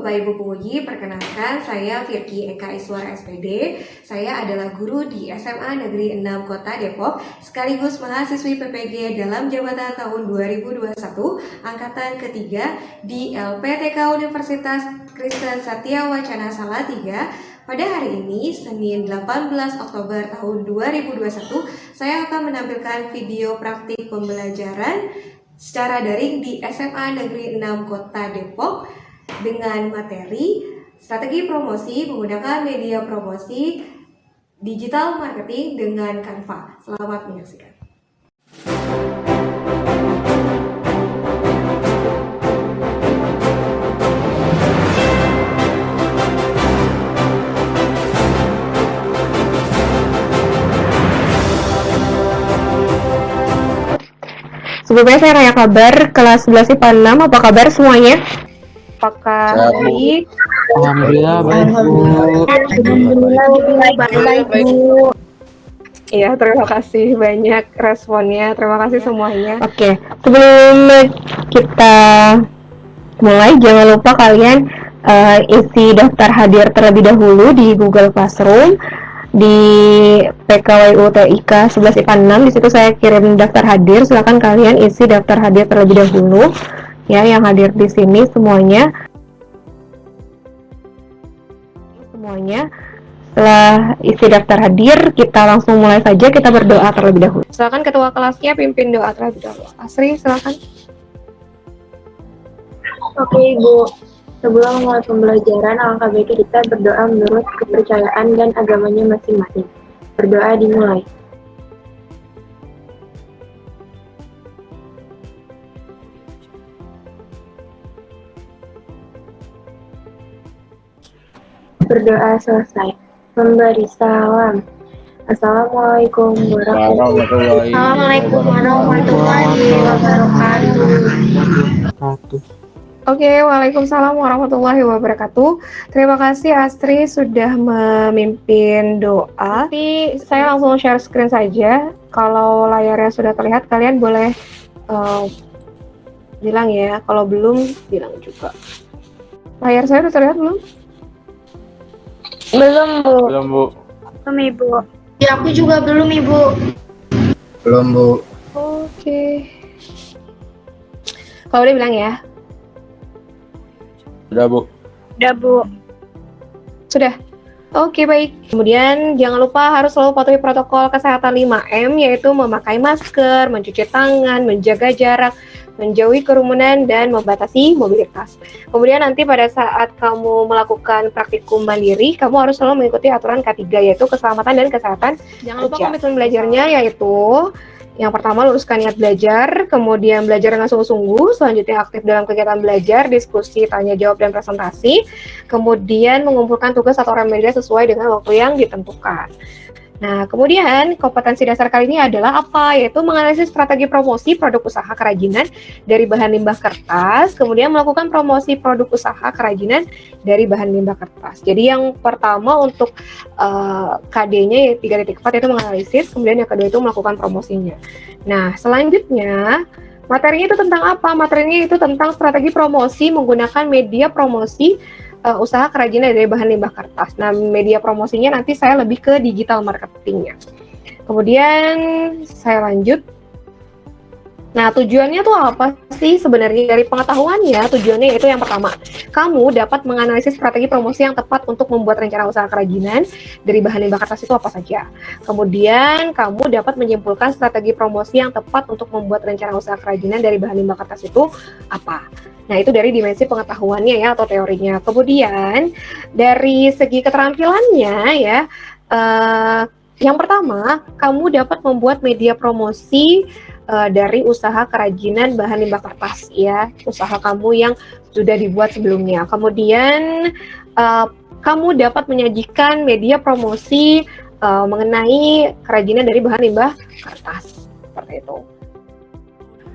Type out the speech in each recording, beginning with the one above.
Bapak Ibu penguji, perkenalkan saya Firky Eka Iswara SPD. Saya adalah guru di SMA Negeri 6 Kota Depok, sekaligus mahasiswi PPG dalam jabatan tahun 2021, angkatan ketiga di LPTK Universitas Kristen Satya Wacana Salatiga. Pada hari ini, Senin 18 Oktober tahun 2021, saya akan menampilkan video praktik pembelajaran secara daring di SMA Negeri 6 Kota Depok dengan materi strategi promosi menggunakan media promosi digital marketing dengan Canva. Selamat menyaksikan. Sebelumnya saya nanya kabar kelas 11 IPA 6, apa kabar semuanya? Apakah baik? Alhamdulillah baik, Bu. Alhamdulillah baik, Bu. Iya, terima kasih banyak responnya. Terima kasih semuanya. Oke, sebelum kita mulai, jangan lupa kalian isi daftar hadir terlebih dahulu di Google Classroom di PKWU TIK 11 IPA 6. Di situ saya kirim daftar hadir. Silakan kalian isi daftar hadir terlebih dahulu. Ya, yang hadir di sini semuanya. Setelah isi daftar hadir, kita langsung mulai saja. Kita berdoa terlebih dahulu. Silakan ketua kelasnya pimpin doa terlebih dahulu. Asri, silakan. Oke, Ibu. Sebelum memulai pembelajaran, alangkah baiknya kita berdoa menurut kepercayaan dan agamanya masing-masing. Berdoa dimulai. Berdoa selesai. Memberi salam. Assalamualaikum warahmatullahi wabarakatuh. Oke, waalaikumsalam warahmatullahi wabarakatuh. Terima kasih Astri sudah memimpin doa. Nanti saya langsung share screen saja. Kalau layarnya sudah terlihat, kalian boleh bilang ya. Kalau belum, bilang juga. Layar saya sudah terlihat belum? Belum, Bu. Belum, Bu. Belum, Ibu. Ya, aku juga belum, Ibu. Belum, Bu. Oke. Kalau udah bilang ya. Udah, Bu. Udah, Bu. Sudah? Oke, baik. Kemudian jangan lupa harus selalu patuhi protokol kesehatan 5M, yaitu memakai masker, mencuci tangan, menjaga jarak, menjauhi kerumunan, dan membatasi mobilitas. Kemudian nanti pada saat kamu melakukan praktikum mandiri, kamu harus selalu mengikuti aturan K3, yaitu keselamatan dan kesehatan. Jangan lupa komitmen belajarnya, yaitu yang pertama, luruskan niat belajar, kemudian belajar dengan sungguh-sungguh, selanjutnya aktif dalam kegiatan belajar, diskusi, tanya jawab, dan presentasi, kemudian mengumpulkan tugas atau remedi sesuai dengan waktu yang ditentukan. Nah, kemudian kompetensi dasar kali ini adalah apa? Yaitu menganalisis strategi promosi produk usaha kerajinan dari bahan limbah kertas, kemudian melakukan promosi produk usaha kerajinan dari bahan limbah kertas. Jadi yang pertama untuk KD-nya 3.4 yaitu menganalisis, kemudian yang kedua itu melakukan promosinya. Nah, selanjutnya materinya itu tentang apa? Materinya itu tentang strategi promosi menggunakan media promosi usaha kerajinan dari bahan limbah kertas. Nah, media promosinya nanti saya lebih ke digital marketingnya. Kemudian saya lanjut. Nah, tujuannya tuh apa sih sebenarnya dari pengetahuannya? Tujuannya yaitu yang pertama, kamu dapat menganalisis strategi promosi yang tepat untuk membuat rencana usaha kerajinan dari bahan limbah kertas itu apa saja. Kemudian kamu dapat menyimpulkan strategi promosi yang tepat untuk membuat rencana usaha kerajinan dari bahan limbah kertas itu apa. Nah, itu dari dimensi pengetahuannya ya atau teorinya. Kemudian dari segi keterampilannya ya, yang pertama, kamu dapat membuat media promosi dari usaha kerajinan bahan limbah kertas ya, usaha kamu yang sudah dibuat sebelumnya. Kemudian kamu dapat menyajikan media promosi mengenai kerajinan dari bahan limbah kertas, seperti itu.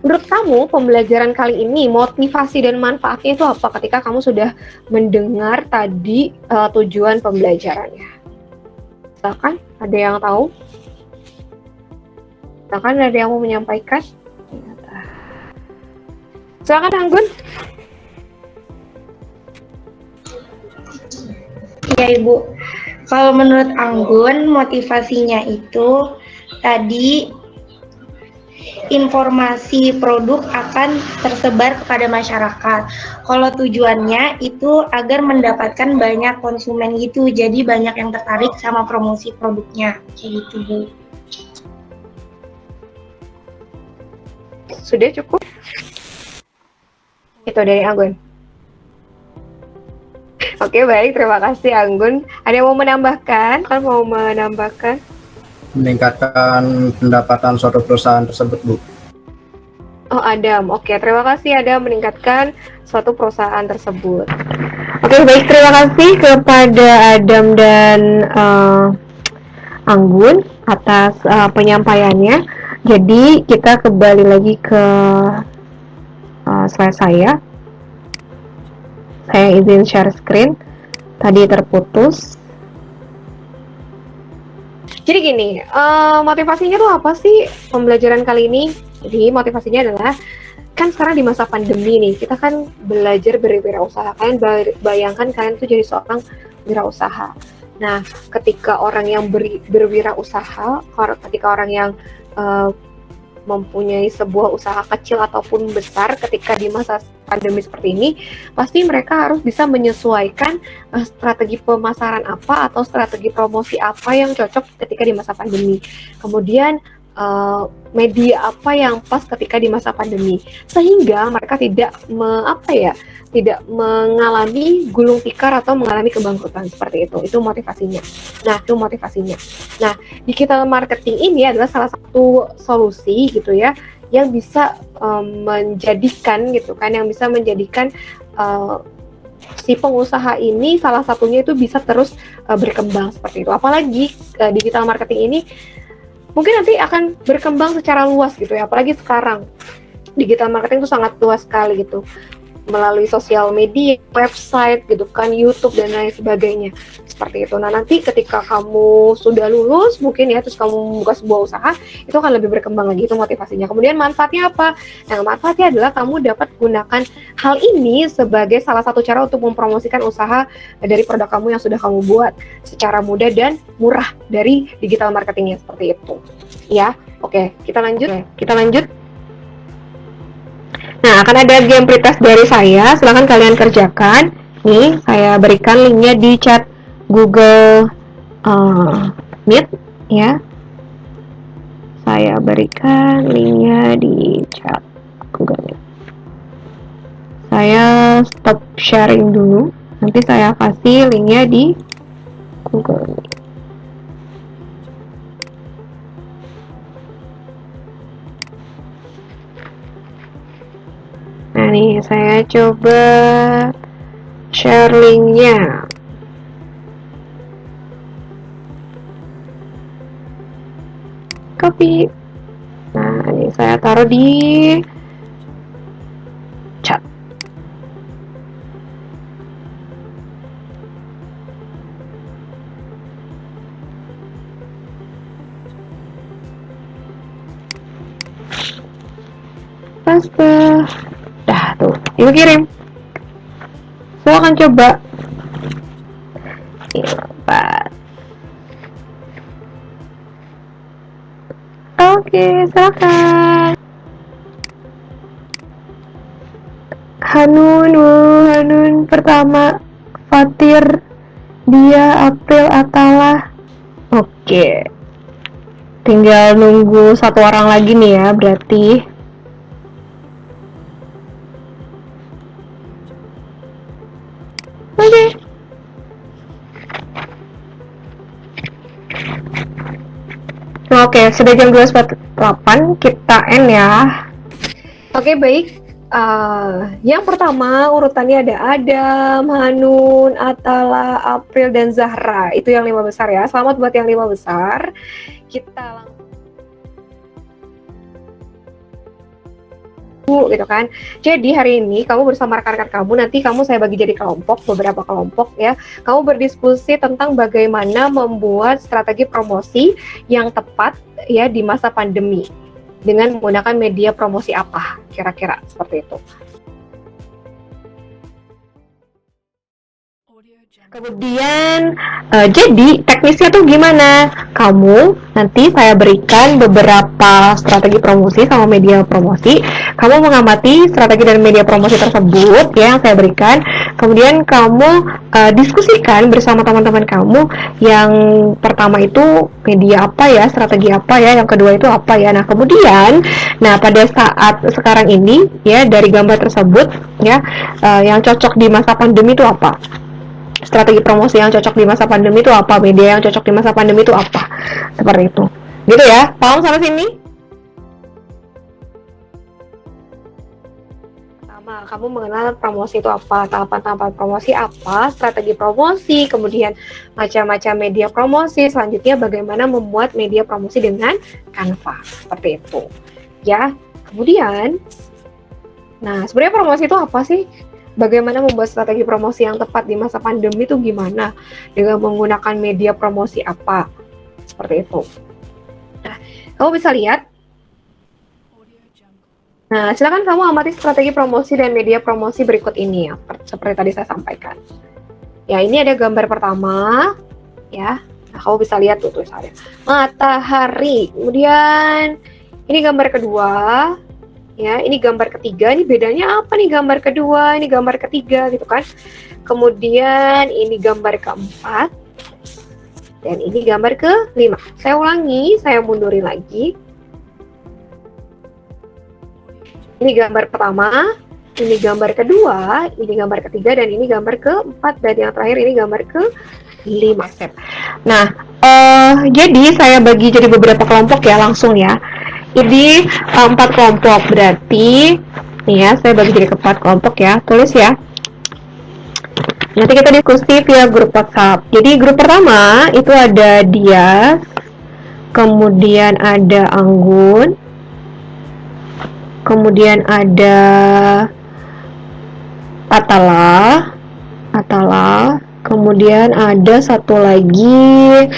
Menurut kamu, pembelajaran kali ini, motivasi dan manfaatnya itu apa ketika kamu sudah mendengar tadi tujuan pembelajarannya? Silakan, ada yang tahu? Silakan, ada yang mau menyampaikan? Silakan, Anggun. Ya Ibu, kalau menurut Anggun motivasinya itu tadi informasi produk akan tersebar kepada masyarakat. Kalau tujuannya itu agar mendapatkan banyak konsumen gitu, jadi banyak yang tertarik sama promosi produknya, kayak gitu Bu. Sudah cukup? Itu dari Anggun. Oke, baik. Terima kasih, Anggun. Ada yang mau menambahkan? Kan mau menambahkan? Meningkatkan pendapatan suatu perusahaan tersebut, Bu. Oh, Adam. Oke, terima kasih Adam meningkatkan suatu perusahaan tersebut. Oke, baik. Terima kasih kepada Adam dan Anggun atas penyampaiannya. Jadi, kita kembali lagi ke slide saya. Saya izin share screen. Tadi terputus. Jadi gini, motivasinya tuh apa sih pembelajaran kali ini? Jadi motivasinya adalah, kan sekarang di masa pandemi nih, kita kan belajar berwirausaha. Kalian bayangkan kalian tuh jadi seorang wirausaha. Nah, ketika orang yang berwirausaha, ketika orang yang mempunyai sebuah usaha kecil ataupun besar, ketika di masa pandemi seperti ini, pasti mereka harus bisa menyesuaikan strategi pemasaran apa atau strategi promosi apa yang cocok ketika di masa pandemi. Kemudian media apa yang pas ketika di masa pandemi, sehingga mereka tidak mengalami gulung tikar atau mengalami kebangkrutan seperti itu. Itu motivasinya. Nah, digital marketing ini adalah salah satu solusi gitu ya, yang bisa menjadikan si pengusaha ini salah satunya itu bisa terus berkembang seperti itu. Apalagi digital marketing ini mungkin nanti akan berkembang secara luas gitu ya, apalagi sekarang digital marketing itu sangat luas sekali gitu, melalui sosial media, website gitu kan, YouTube dan lain sebagainya seperti itu. Nah, nanti ketika kamu sudah lulus mungkin ya, terus kamu membuka sebuah usaha, itu akan lebih berkembang lagi, itu motivasinya. Kemudian manfaatnya apa? Nah, manfaatnya adalah kamu dapat gunakan hal ini sebagai salah satu cara untuk mempromosikan usaha dari produk kamu yang sudah kamu buat secara mudah dan murah dari digital marketingnya seperti itu. Ya, oke, kita lanjut. Nah, akan ada game pretest dari saya, silahkan kalian kerjakan. Nih, saya berikan linknya di chat Google Meet ya. Saya berikan linknya di chat Google Meet. Saya stop sharing dulu, nanti saya kasih linknya di Google Meet. Nah nih, saya coba share linknya. Copy. Nah, ini saya taruh di chat. Paste. Dah tuh, itu kirim. Saya akan coba. Lepas. Oke, silakan. Hanun pertama. Fatir, dia, April, Atala. Oke. Tinggal nunggu satu orang lagi nih ya, berarti. Oke, sudah jam 2.48, kita end ya. Oke, baik. Yang pertama urutannya ada Adam, Hanun, Atala, April, dan Zahra. Itu yang 5 besar ya. Selamat buat yang 5 besar. Kita langsung gitu kan. Jadi hari ini kamu bersama rekan-rekan kamu, nanti kamu saya bagi jadi kelompok, beberapa kelompok ya. Kamu berdiskusi tentang bagaimana membuat strategi promosi yang tepat ya di masa pandemi dengan menggunakan media promosi apa kira-kira seperti itu. Kemudian, jadi teknisnya tuh gimana? Kamu nanti saya berikan beberapa strategi promosi sama media promosi. Kamu mengamati strategi dan media promosi tersebut ya yang saya berikan. Kemudian kamu diskusikan bersama teman-teman kamu. Yang pertama itu media apa ya, strategi apa ya, yang kedua itu apa ya. Nah kemudian, pada saat sekarang ini ya dari gambar tersebut ya, yang cocok di masa pandemi itu apa? Strategi promosi yang cocok di masa pandemi itu apa, media yang cocok di masa pandemi itu apa, seperti itu gitu ya. Paham sampai sini? Pertama, kamu mengenal promosi itu apa, tahapan-tahapan promosi apa, strategi promosi, kemudian macam-macam media promosi, selanjutnya bagaimana membuat media promosi dengan Canva, seperti itu ya. Kemudian, nah sebenarnya promosi itu apa sih? Bagaimana membuat strategi promosi yang tepat di masa pandemi itu gimana? Dengan menggunakan media promosi apa? Seperti itu. Nah, kamu bisa lihat. Nah, silakan kamu amati strategi promosi dan media promosi berikut ini ya, seperti tadi saya sampaikan. Ya, ini ada gambar pertama, ya. Nah, kamu bisa lihat tuh tulisannya. Matahari. Kemudian ini gambar kedua. Ya, ini gambar ketiga, ini bedanya apa nih gambar kedua, ini gambar ketiga gitu kan. Kemudian ini gambar keempat, dan ini gambar kelima. Saya ulangi, saya mundurin lagi. Ini gambar pertama, ini gambar kedua, ini gambar ketiga, dan ini gambar keempat, dan yang terakhir ini gambar kelima. Nah, jadi saya bagi jadi beberapa kelompok ya, langsung ya. Ini 4 kelompok, berarti nih ya, saya bagi jadi 4 kelompok ya, tulis ya. Nanti kita diskusi via grup WhatsApp. Jadi grup pertama itu ada Dias, kemudian ada Anggun, kemudian ada Atala, kemudian ada satu lagi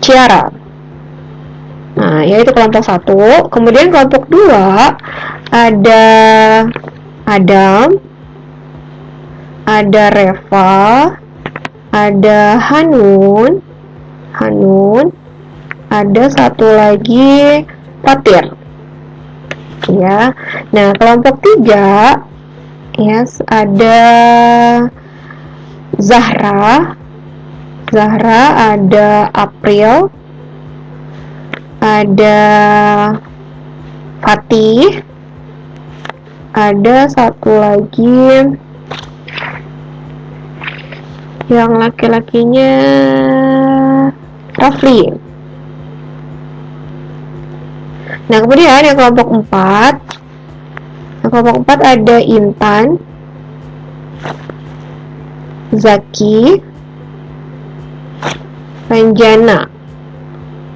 Ciara. Nah, yaitu kelompok 1. Kemudian kelompok 2 ada Adam, ada Reva, ada Hanun, ada satu lagi Fatir. Ya. Nah, kelompok 3 yes, ada Zahra, ada April, ada Fatih, ada satu lagi yang laki-lakinya Rafli. Nah kemudian yang kelompok 4, ada Intan, Zaki, Ranjana.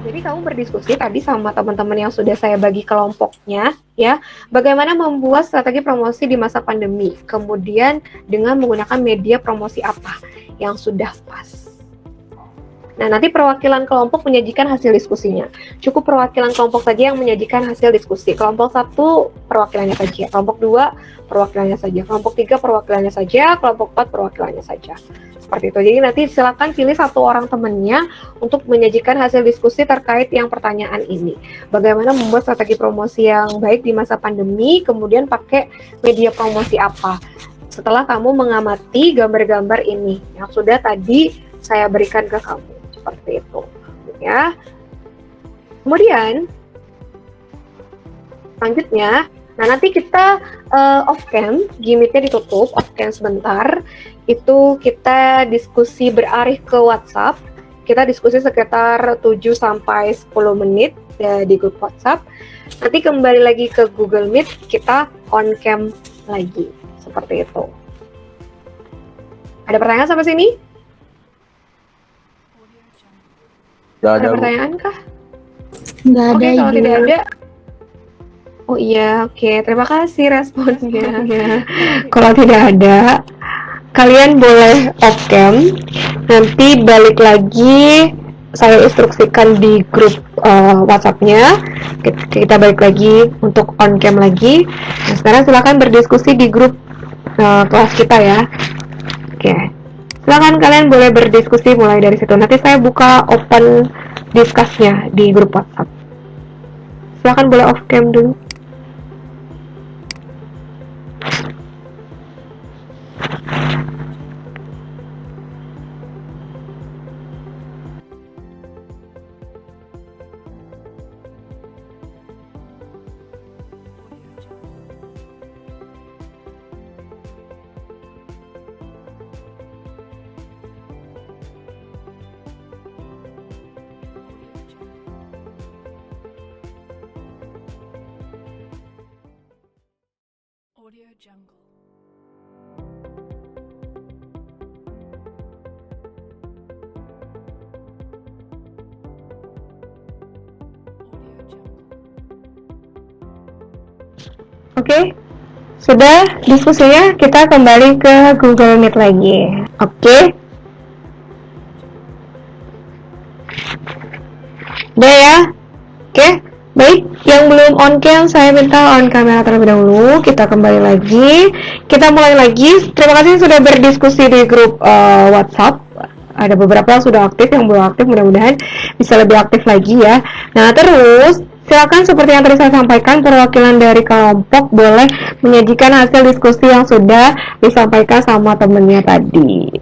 Jadi kamu berdiskusi tadi sama teman-teman yang sudah saya bagi kelompoknya ya, bagaimana membuat strategi promosi di masa pandemi, kemudian dengan menggunakan media promosi apa yang sudah pas. Nah, nanti perwakilan kelompok menyajikan hasil diskusinya. Cukup perwakilan kelompok saja yang menyajikan hasil diskusi. Kelompok 1 perwakilannya saja, kelompok 2 perwakilannya saja, kelompok 3 perwakilannya saja, kelompok 4 perwakilannya saja. Seperti itu. Jadi nanti silakan pilih satu orang temannya untuk menyajikan hasil diskusi terkait yang pertanyaan ini. Bagaimana membuat strategi promosi yang baik di masa pandemi, kemudian pakai media promosi apa. Setelah kamu mengamati gambar-gambar ini yang sudah tadi saya berikan ke kamu. Seperti itu ya. Kemudian selanjutnya, nah nanti kita off cam, gimmicknya ditutup, off cam sebentar, itu kita diskusi beralih ke WhatsApp. Kita diskusi sekitar 7-10 menit di grup WhatsApp. Nanti kembali lagi ke Google Meet, kita on cam lagi, seperti itu. Ada pertanyaan sampai sini? Ada pertanyaan kah? Nggak ada, Oke, kalau Ibu. tidak ada, oh iya, oke. Terima kasih responnya. Kalau tidak ada, kalian boleh off cam. Nanti balik lagi, saya instruksikan di grup WhatsApp-nya. Kita balik lagi untuk on cam lagi. Nah, sekarang silakan berdiskusi di grup kelas kita ya. Oke. Silakan kalian boleh berdiskusi mulai dari situ. Nanti saya buka open discuss-nya di grup WhatsApp. Silakan boleh off cam dulu. Audio Jungle. Audio Jungle. Oke, sudah diskusinya, kita kembali ke Google Meet lagi. Oke. Udah ya? Oke, baik. Yang belum on cam, saya minta on kamera terlebih dahulu. Kita kembali lagi. Kita mulai lagi. Terima kasih sudah berdiskusi di grup WhatsApp. Ada beberapa yang sudah aktif, yang belum aktif. Mudah-mudahan bisa lebih aktif lagi ya. Nah, terus silakan seperti yang tadi saya sampaikan, perwakilan dari kelompok boleh menyajikan hasil diskusi yang sudah disampaikan sama temennya tadi.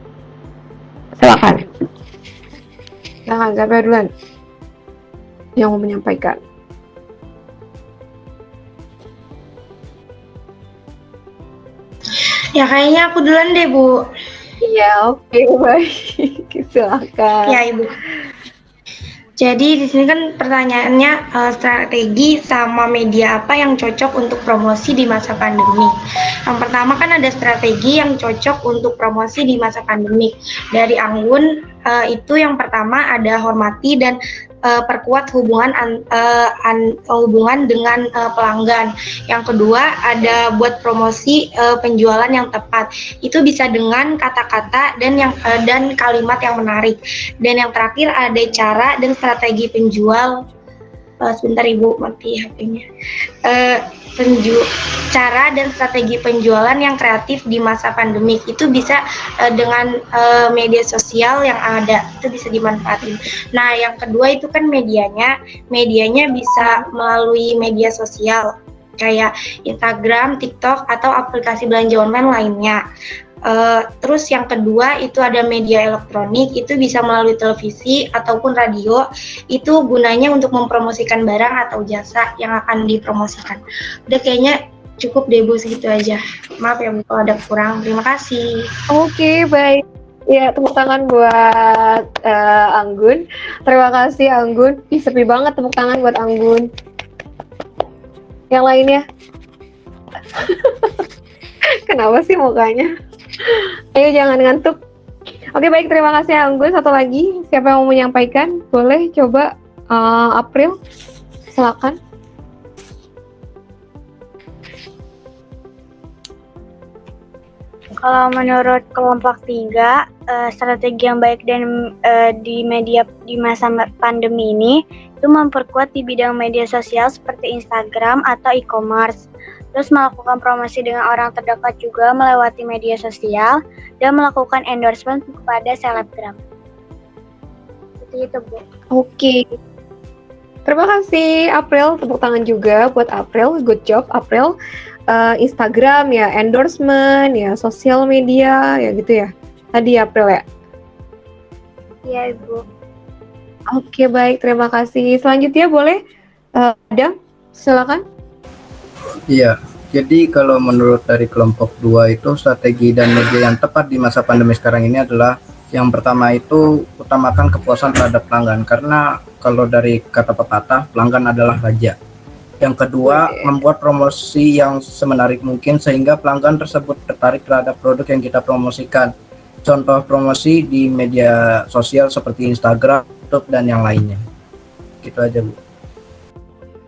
Silakan. Silakan, siapa duluan yang mau menyampaikan? Ya kayaknya aku duluan deh, Bu. Iya, oke, baik. Silakan. Ya, Ibu. Jadi di sini kan pertanyaannya strategi sama media apa yang cocok untuk promosi di masa pandemi. Yang pertama kan ada strategi yang cocok untuk promosi di masa pandemi. Dari Anggun itu yang pertama ada hormati dan perkuat hubungan hubungan dengan pelanggan. Yang kedua ada buat promosi penjualan yang tepat. Itu bisa dengan kata-kata dan kalimat yang menarik. Dan yang terakhir ada cara dan strategi penjual. Sebentar Ibu, mati HP-nya. Cara dan strategi penjualan yang kreatif di masa pandemik itu bisa dengan media sosial yang ada, itu bisa dimanfaatin. Nah, yang kedua itu kan medianya bisa melalui media sosial kayak Instagram, TikTok atau aplikasi belanja online lainnya. Terus yang kedua itu ada media elektronik, itu bisa melalui televisi ataupun radio. Itu gunanya untuk mempromosikan barang atau jasa yang akan dipromosikan. Udah kayaknya cukup deh Bu, segitu aja. Maaf ya Bu kalau ada kurang. Terima kasih. Oke, baik. Ya, tepuk tangan buat Anggun. Terima kasih Anggun. Ih, sepi banget tepuk tangan buat Anggun. Yang lainnya? Kenapa sih mukanya? Ayo jangan ngantuk. Oke, baik, terima kasih Anggun. Satu lagi, siapa yang mau menyampaikan? Boleh coba April. Silakan. Kalau menurut kelompok 3, strategi yang baik dan di media di masa pandemi ini itu memperkuat di bidang media sosial seperti Instagram atau e-commerce. Terus melakukan promosi dengan orang terdekat juga melewati media sosial dan melakukan endorsement kepada selebgram. Itu Bu. Oke. Terima kasih April, tepuk tangan juga buat April. Good job April. Instagram ya, endorsement ya, sosial media ya gitu ya. Tadi April ya. Iya Ibu. Oke, baik, terima kasih. Selanjutnya boleh Adam, silakan. Iya, jadi kalau menurut dari kelompok 2 itu strategi dan media yang tepat di masa pandemi sekarang ini adalah yang pertama itu utamakan kepuasan terhadap pelanggan, karena kalau dari kata pepatah pelanggan adalah raja. Yang kedua, membuat promosi yang semenarik mungkin sehingga pelanggan tersebut tertarik terhadap produk yang kita promosikan. Contoh promosi di media sosial seperti Instagram, YouTube, dan yang lainnya. Gitu aja, Bu.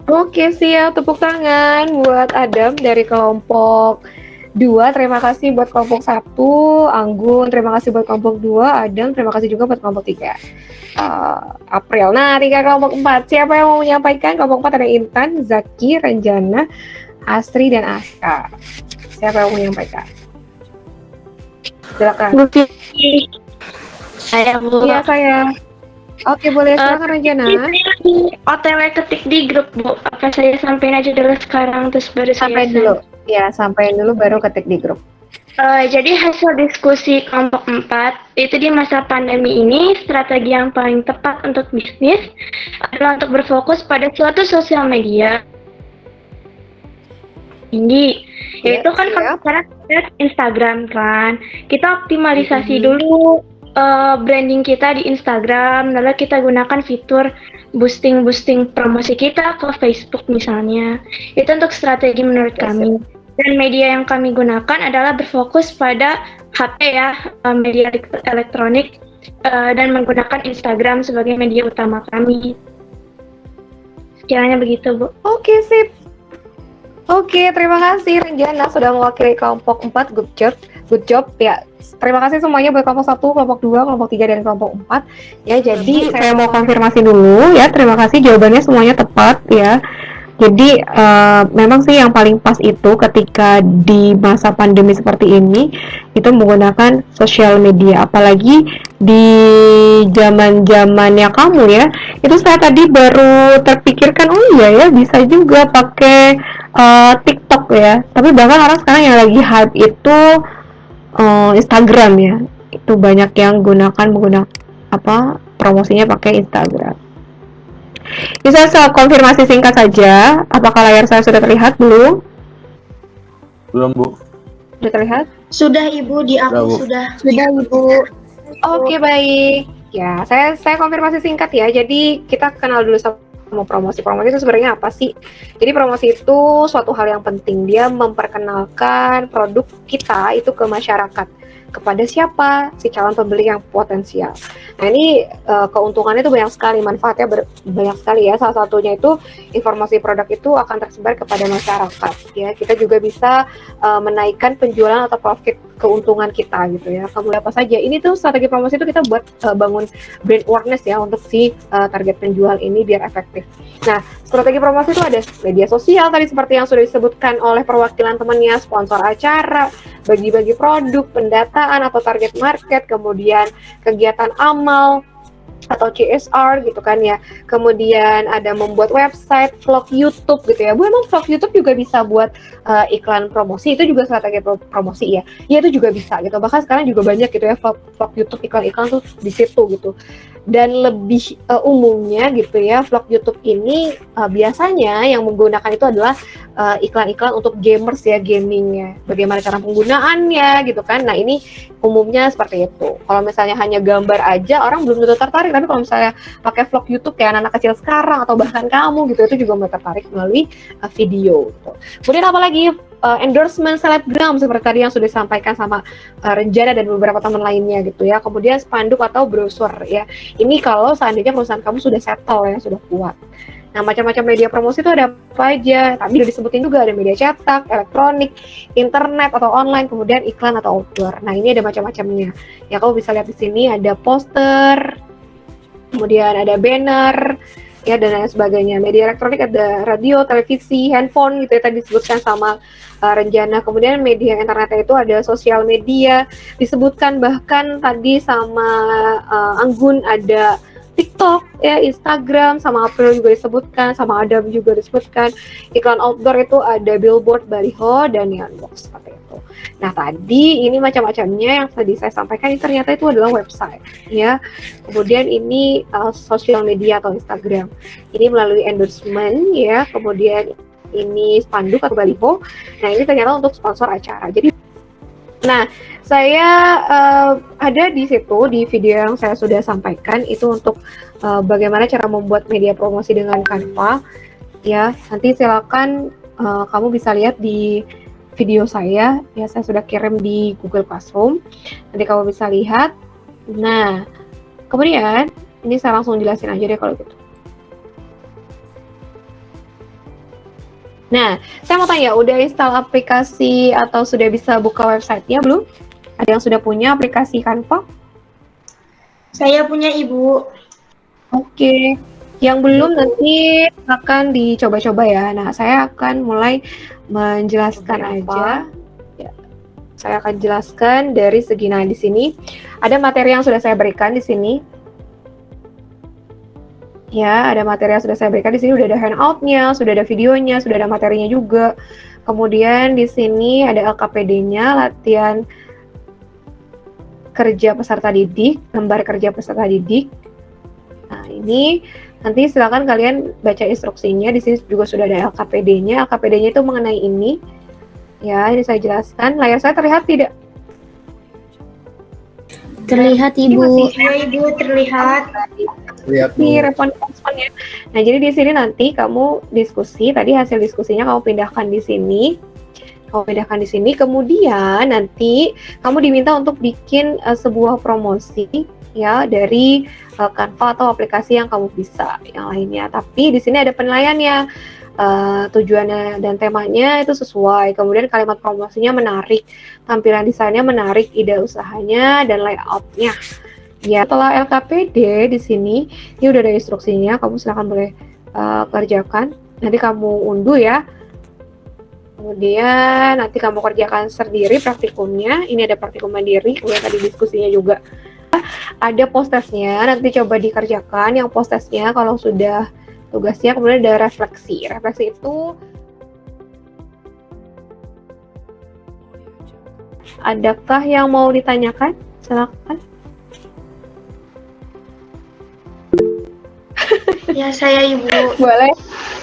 Oke, siap. Tepuk tangan buat Adam dari kelompok 2. Terima kasih buat kelompok 1. Anggun, terima kasih buat kelompok 2. Adam, terima kasih juga buat kelompok 3. April. Nah, 3 kelompok 4. Siapa yang mau menyampaikan? Kelompok 4 ada Intan, Zaki, Renjana, Astri, dan Aska. Siapa yang mau menyampaikan? Silakan. Saya Bu. Iya, saya. Oke, boleh silakan Ranjana. Saya di OTW ketik di grup Bu. Apa saya sampein aja dulu sekarang terus baru Sampai saya send? dulu. Ya, sampai dulu baru ketik di grup. Jadi hasil diskusi kelompok 4 itu di masa pandemi ini strategi yang paling tepat untuk bisnis adalah untuk berfokus pada suatu sosial media. Ini yaitu kan Iya. kalau sekarang kita Instagram kan, kita optimalisasi dulu branding kita di Instagram, lalu kita gunakan fitur boosting promosi kita ke Facebook misalnya. Itu untuk strategi menurut kami. Dan media yang kami gunakan adalah berfokus pada HP ya, media elektronik dan menggunakan Instagram sebagai media utama kami. Sekiranya begitu, Bu. Oke, sip. Oke, terima kasih Ranjana sudah mewakili kelompok 4. Good job ya. Terima kasih semuanya buat kelompok 1, kelompok 2, kelompok 3, dan kelompok 4. Ya, jadi saya mau konfirmasi dulu ya. Terima kasih jawabannya semuanya tepat ya. Jadi memang sih yang paling pas itu ketika di masa pandemi seperti ini itu menggunakan sosial media, apalagi di zaman-zamannya kamu ya. Itu saya tadi baru terpikirkan, oh iya ya bisa juga pakai TikTok ya. Tapi bahkan orang sekarang yang lagi hype itu Instagram ya. Itu banyak yang menggunakan promosinya pakai Instagram. Bisa saya konfirmasi singkat saja, apakah layar saya sudah terlihat belum? Belum, Bu. Sudah terlihat? Sudah Ibu, di aku Sudah, Bu. sudah. Ibu. Oke, baik. Ya, saya konfirmasi singkat ya. Jadi kita kenal dulu sama promosi. Promosi itu sebenarnya apa sih? Jadi promosi itu suatu hal yang penting. Dia memperkenalkan produk kita itu ke masyarakat. Kepada siapa? Si calon pembeli yang potensial. Nah, ini keuntungannya itu banyak sekali, manfaatnya banyak sekali ya. Salah satunya itu informasi produk itu akan tersebar kepada masyarakat ya. Kita juga bisa menaikkan penjualan atau profit keuntungan kita gitu ya. Kemudian apa saja? Ini tuh strategi promosi itu kita buat bangun brand awareness ya untuk si target penjual ini biar efektif. Nah, strategi promosi itu ada media sosial tadi seperti yang sudah disebutkan oleh perwakilan temannya, sponsor acara, bagi-bagi produk, pendataan atau target market, kemudian kegiatan amal atau CSR gitu kan ya. Kemudian ada membuat website, vlog YouTube gitu ya. Bu, emang vlog YouTube juga bisa buat iklan promosi, itu juga strategi promosi ya. Ya itu juga bisa gitu. Bahkan sekarang juga banyak gitu ya vlog YouTube iklan-iklan tuh di situ gitu. Dan lebih umumnya gitu ya, vlog YouTube ini biasanya yang menggunakan itu adalah iklan-iklan untuk gamers ya, gamingnya. Bagaimana cara penggunaannya gitu kan. Nah, ini umumnya seperti itu. Kalau misalnya hanya gambar aja, orang belum tentu tertarik. Tapi kalau misalnya pakai vlog YouTube kayak anak-anak kecil sekarang atau bahkan kamu gitu, itu juga mulai tertarik melalui video gitu. Kemudian apalagi endorsement selebgram seperti tadi yang sudah disampaikan sama Renjana dan beberapa teman lainnya gitu ya. Kemudian spanduk atau brosur ya. Ini kalau seandainya perusahaan kamu sudah settle ya, sudah kuat. Nah, macam-macam media promosi itu ada apa aja? Tadi udah disebutin juga, ada media cetak, elektronik, internet atau online, kemudian iklan atau outdoor. Nah, ini ada macam-macamnya. Ya, kamu bisa lihat di sini ada poster, kemudian ada banner, ya, dan lain sebagainya. Media elektronik ada radio, televisi, handphone gitu ya, tadi disebutkan sama Renjana. Kemudian media internetnya itu ada sosial media, disebutkan bahkan tadi sama Anggun ada TikTok, ya, Instagram, sama April juga disebutkan, sama Adam juga disebutkan. Iklan outdoor itu ada billboard, baliho, dan neon box seperti itu. Nah, tadi ini macam-macamnya yang tadi saya sampaikan ini ternyata itu adalah website, ya. Kemudian ini sosial media atau Instagram. Ini melalui endorsement, ya. Kemudian ini spanduk atau baliho. Nah, ini ternyata untuk sponsor acara. Jadi, nah, saya ada di situ di video yang saya sudah sampaikan itu untuk bagaimana cara membuat media promosi dengan Canva. Ya, nanti silakan kamu bisa lihat di video saya. Ya, saya sudah kirim di Google Classroom. Nanti kamu bisa lihat. Nah, kemudian ini saya langsung jelasin aja deh kalau gitu. Nah, saya mau tanya, udah install aplikasi atau sudah bisa buka websitenya belum? Ada yang sudah punya aplikasi Canva? Saya punya Ibu. Oke. Yang belum nanti akan dicoba-coba ya. Nah, saya akan mulai menjelaskan aja. Ya. Saya akan jelaskan dari segi, nah di sini ada materi yang sudah saya berikan di sini. Ya, ada materi yang sudah saya berikan di sini, sudah ada handout-nya, sudah ada videonya, sudah ada materinya juga. Kemudian di sini ada LKPD-nya, latihan kerja peserta didik, lembar kerja peserta didik. Nah, ini nanti silakan kalian baca instruksinya. Di sini juga sudah ada LKPD-nya. LKPD-nya itu mengenai ini. Ya, ini saya jelaskan. Layar saya terlihat tidak? Terlihat Ini masih Iya Ibu, terlihat. Lihat di Bu. respon-responnya. Nah, jadi di sini nanti kamu diskusi, tadi hasil diskusinya kamu pindahkan di sini. Kamu pindahkan di sini, kemudian nanti kamu diminta untuk bikin sebuah promosi ya dari Canva atau aplikasi yang kamu bisa yang lainnya. Tapi di sini ada penilaiannya. Tujuannya dan temanya itu sesuai, kemudian kalimat promosinya menarik, tampilan desainnya menarik, ide usahanya dan layoutnya. Ya, setelah LKPD di sini, ini udah ada instruksinya, kamu silahkan boleh kerjakan. Nanti kamu unduh ya. Kemudian nanti kamu kerjakan sendiri praktikumnya. Ini ada praktikum mandiri, kemudian tadi diskusinya juga. Ada post-testnya, nanti coba dikerjakan yang post-testnya kalau sudah tugasnya, kemudian ada refleksi. Refleksi itu adakah yang mau ditanyakan? Silakan. Ya saya Ibu. Boleh.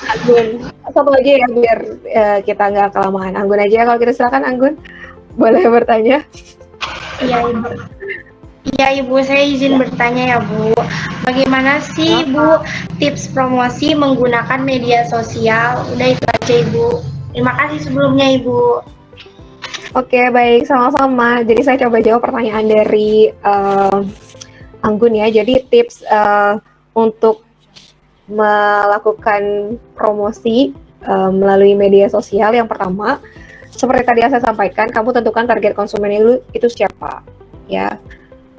Anggun. Satu aja ya biar kita nggak kelamaan. Anggun aja kalau kita silakan Anggun. Boleh bertanya. Iya Ibu. Iya Ibu, saya izin bertanya ya Bu. Bagaimana sih Bu tips promosi menggunakan media sosial? Udah itu aja Ibu. Terima kasih sebelumnya Ibu. Oke, baik, sama-sama. Jadi saya coba jawab pertanyaan dari Anggun ya. Jadi tips untuk melakukan promosi melalui media sosial, yang pertama, seperti tadi yang saya sampaikan, kamu tentukan target konsumen itu siapa, ya.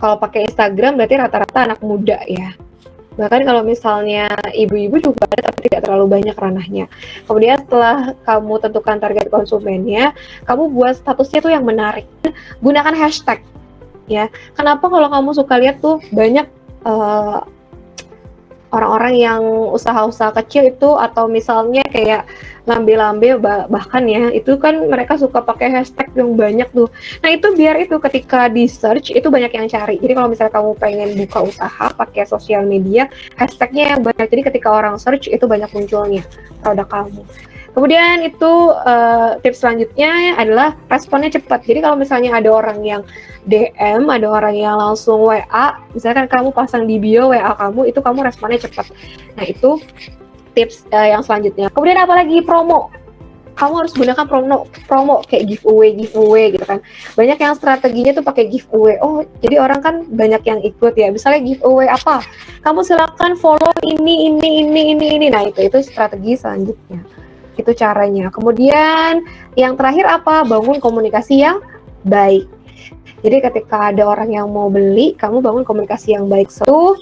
Kalau pakai Instagram berarti rata-rata anak muda ya. Bahkan kalau misalnya ibu-ibu juga ada, tapi tidak terlalu banyak ranahnya. Kemudian setelah kamu tentukan target konsumennya, kamu buat statusnya tuh yang menarik. Gunakan hashtag, ya. Kenapa kalau kamu suka lihat tuh banyak orang-orang yang usaha-usaha kecil itu, atau misalnya kayak lambe-lambe bahkan ya, itu kan mereka suka pakai hashtag yang banyak tuh. Nah itu biar itu ketika di search itu banyak yang cari. Jadi kalau misalnya kamu pengen buka usaha pakai sosial media, hashtagnya yang banyak. Jadi ketika orang search itu banyak munculnya produk kamu. Kemudian itu tips selanjutnya adalah responnya cepat. Jadi kalau misalnya ada orang yang DM, ada orang yang langsung WA, misalkan kamu pasang di bio WA kamu, itu kamu responnya cepat. Nah itu tips yang selanjutnya. Kemudian apalagi promo. Kamu harus gunakan promo kayak giveaway gitu kan. Banyak yang strateginya tuh pakai giveaway. Oh, jadi orang kan banyak yang ikut ya. Misalnya giveaway apa? Kamu silakan follow ini. Nah, itu strategi selanjutnya. Itu caranya. Kemudian yang terakhir apa? Bangun komunikasi yang baik. Jadi ketika ada orang yang mau beli, kamu bangun komunikasi yang baik. So,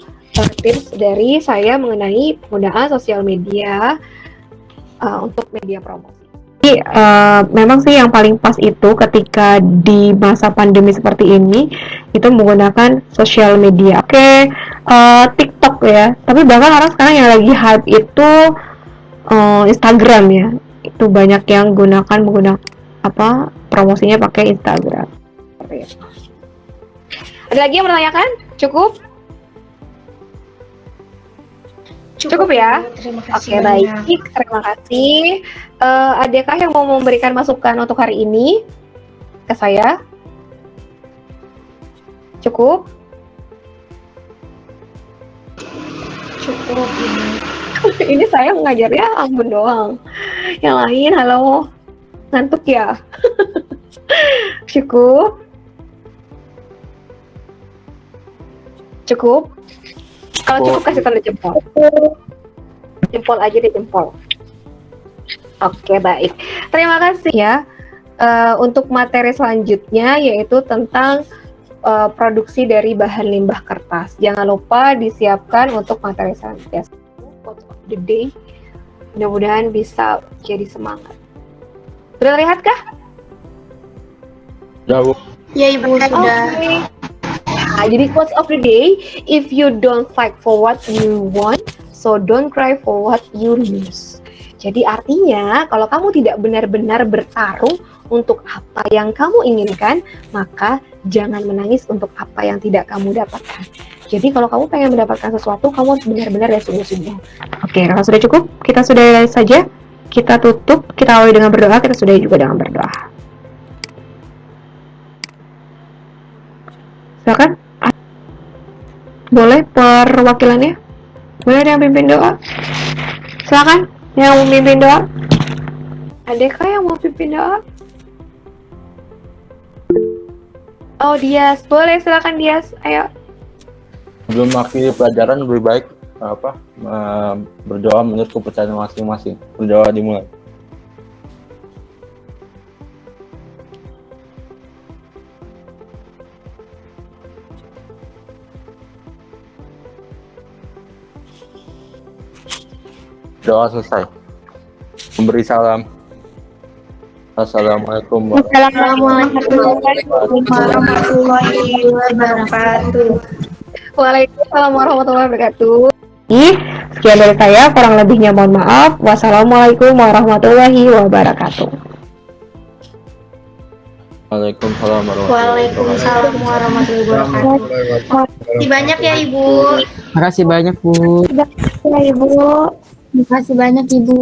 tips dari saya mengenai penggunaan sosial media untuk media promosi. Jadi, memang sih yang paling pas itu ketika di masa pandemi seperti ini, itu menggunakan sosial media. Oke, TikTok ya. Tapi bahkan orang sekarang yang lagi hype itu Instagram ya. Itu banyak yang menggunakan promosinya pakai Instagram. Ada lagi yang menanyakan? Cukup? Cukup ya? Terima kasih Oke, baik. Terima kasih. Adakah yang mau memberikan masukan untuk hari ini ke saya? Cukup? Cukup Ibu. Ini saya mengajarnya Anggun doang. Yang lain, halo. Ngantuk ya? Cukup? Cukup? Kalau cukup kasih tanda jempol. Jempol aja deh, jempol. Oke, baik. Terima kasih ya. Untuk materi selanjutnya yaitu tentang produksi dari bahan limbah kertas. Jangan lupa disiapkan untuk materi selanjutnya. Quote of the day. Mudah-mudahan bisa jadi semangat. Sudah terlihat kah? Ya, Bu. Ya Ibu sudah. Oke. Nah, jadi quotes of the day, if you don't fight for what you want, so don't cry for what you lose. Jadi artinya kalau kamu tidak benar-benar bertarung untuk apa yang kamu inginkan, maka jangan menangis untuk apa yang tidak kamu dapatkan. Jadi kalau kamu pengen mendapatkan sesuatu, kamu harus benar-benar dan sungguh-sungguh. Oke, kalau sudah cukup, kita sudah saja. Kita tutup, kita awali dengan berdoa, kita sudah juga dengan berdoa. Silakan. Boleh perwakilannya? Boleh ada yang pimpin doa? Silakan, yang mau pimpin doa. Adakah yang mau pimpin doa? Oh, Dias. Boleh, silakan Dias. Ayo. Sebelum mengakhiri pelajaran lebih baik berdoa menurut kepercayaan masing-masing. Berdoa dimulai. Doa selesai. Memberi salam. Assalamualaikum Warahmatullahi wabarakatuh. Waalaikumsalam warahmatullahi wabarakatuh. Sekian dari saya, kurang lebihnya mohon maaf. Wassalamualaikum warahmatullahi wabarakatuh. Waalaikumsalam Waalaikumsalam warahmatullahi wabarakatuh. Terima kasih banyak ya Ibu. Makasih banyak, Bu. Terima kasih, Ibu. Terima kasih banyak Ibu.